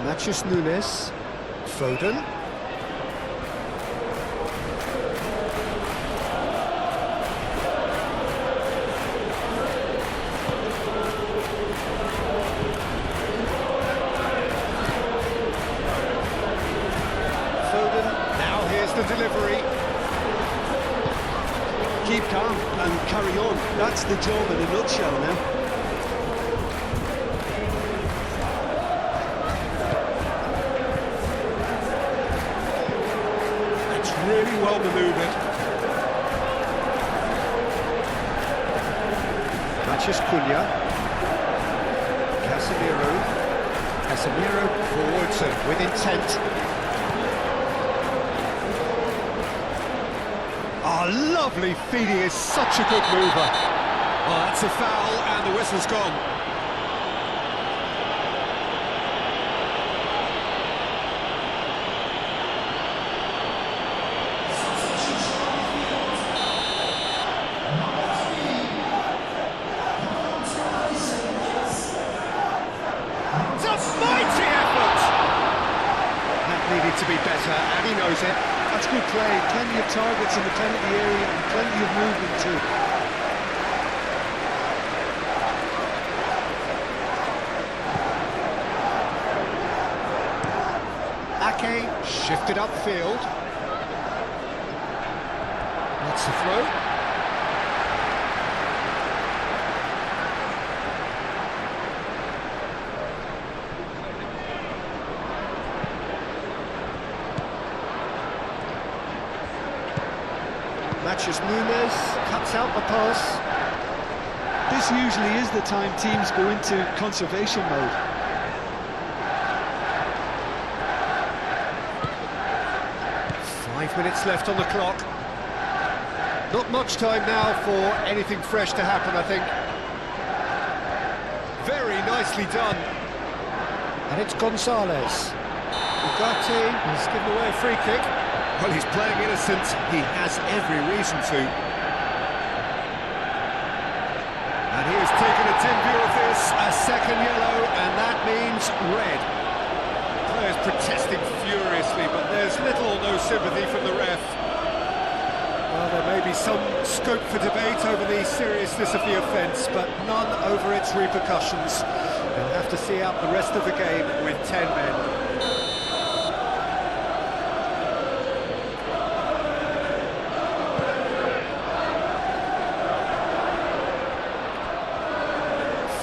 A: Matheus Nunes, Foden. Foden, now here's the delivery.
B: Keep calm and carry on. That's the job in a nutshell now.
A: Really well manoeuvred. Matheus Cunha. Casemiro forwards and with intent. Oh, lovely feed, he is such a good mover. Oh, that's a foul and the whistle's gone. Needed to be better, and he knows it.
B: That's good play. Plenty of targets in the penalty area and plenty of movement too.
A: Ake shifted upfield. That's the throw. Matheus Nunes cuts out the pass.
B: This usually is the time teams go into conservation mode.
A: Five minutes left on the clock. Not much time now for anything fresh to happen, I think. Very nicely done. And it's Gonzalez. Ugarte has given away a free kick. Well, he's playing innocent. He has every reason to. And he has taken a dim view of this, a second yellow, and that means red. Players protesting furiously, but there's little or no sympathy from the ref. Well, there may be some scope for debate over the seriousness of the offence, but none over its repercussions. They'll have to see out the rest of the game with 10 men.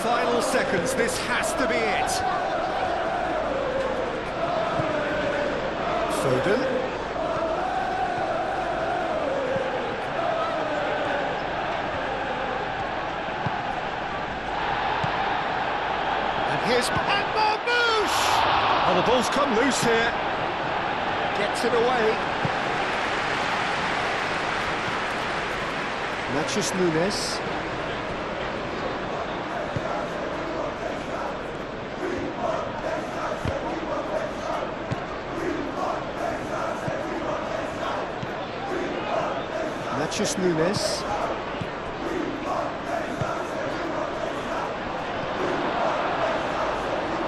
A: Final seconds, this has to be it. Foden. Here's Marmouche! Oh, the ball's come loose here. Gets it away. Matheus Nunes. Matheus Nunes.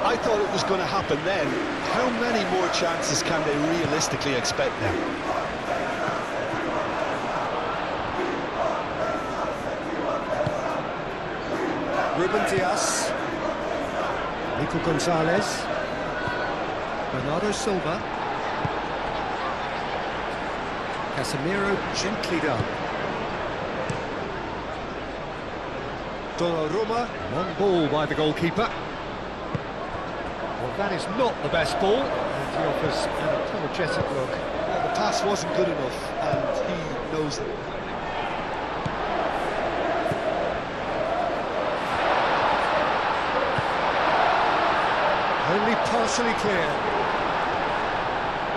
B: I thought it was going to happen then. How many more chances can they realistically expect now?
A: Ruben Dias. Nico Gonzalez. Bernardo Silva. Casemiro gently done. Donnarumma. Long ball by the goalkeeper. Well, that is not the best ball, and he offers an apologetic look.
B: Well, the pass wasn't good enough, and he knows it.
A: Only partially clear.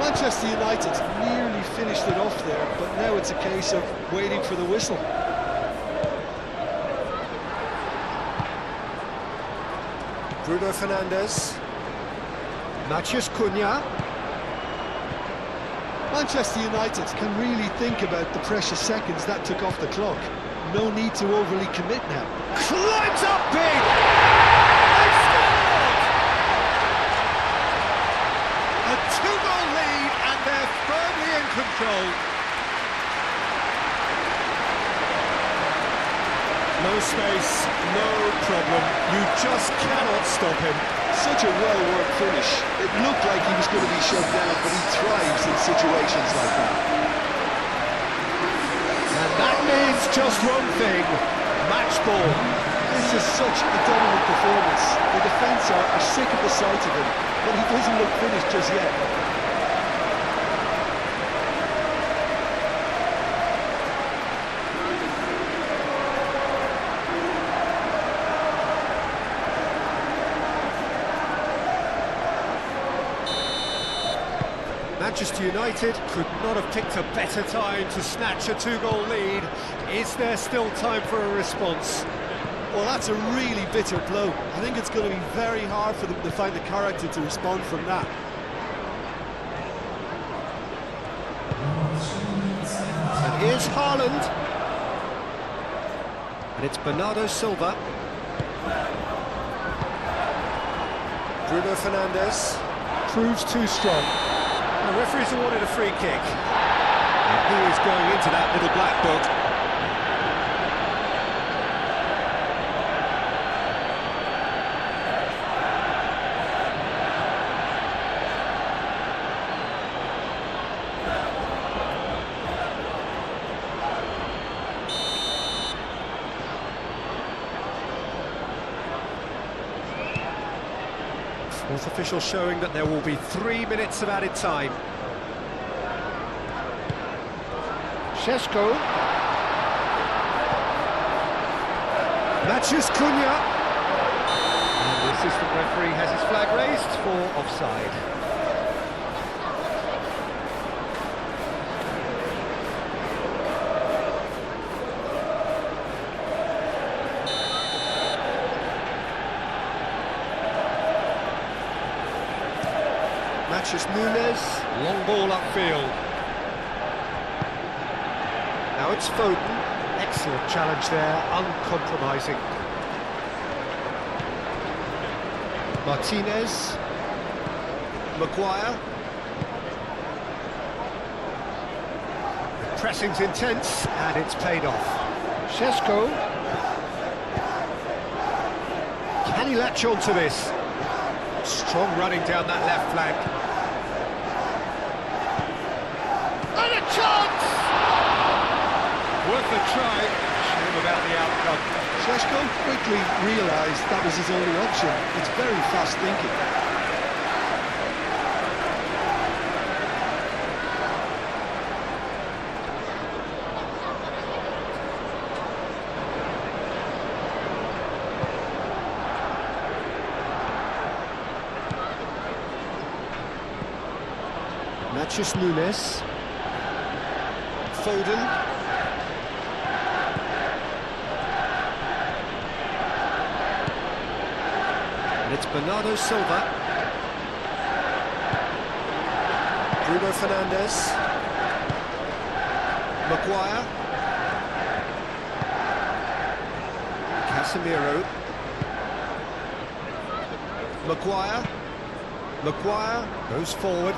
B: Manchester United nearly finished it off there, but now it's a case of waiting for the whistle.
A: Bruno Fernandes. Matheus Cunha.
B: Manchester United can really think about the precious seconds that took off the clock. No need to overly commit now.
A: Climbs up big! They scored! A two-goal lead and they're firmly in control. No space, no problem. You just cannot stop him.
B: Such a well-worked finish. It looked like he was going to be shut down, but he thrives in situations like that.
A: And that means just one thing, match ball.
B: This is such a dominant performance. The defence are sick of the sight of him, but he doesn't look finished just yet.
A: Manchester United could not have picked a better time to snatch a two-goal lead. Is there still time for a response?
B: Well, that's a really bitter blow. I think it's going to be very hard for them to find the character to respond from that.
A: And here's Haaland. And it's Bernardo Silva. Bruno Fernandes. Proves too strong. The referee's awarded a free kick. And he is going into that little black book. Fourth official showing that there will be 3 minutes of added time. Šeško. Matheus Cunha. And the assistant referee has his flag raised for offside. Matheus Nunes, long ball upfield. Now it's Foden, excellent challenge there, uncompromising. Martinez, Maguire. The pressing's intense and it's paid off. Šeško. Can he he latch on to this? Strong running down that left flank. And a chance! Worth a try. Shame about the outcome.
B: Šeško quickly realised that was his only option. It's very fast thinking.
A: Nunes. Foden. And it's Bernardo Silva. Bruno Fernandes. Maguire. Casemiro. Maguire goes forward.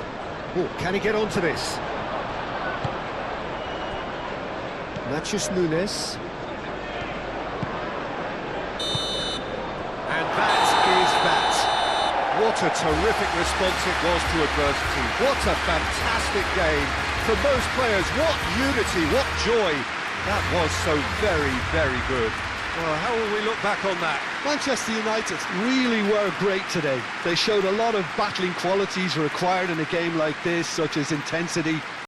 A: Oh, can he get onto this? Nunes. And that is that. What a terrific response it was to adversity. What a fantastic game. For most players, what unity, what joy. That was so very, very good. Well, how will we look back on that?
B: Manchester United really were great today. They showed a lot of battling qualities required in a game like this, such as intensity,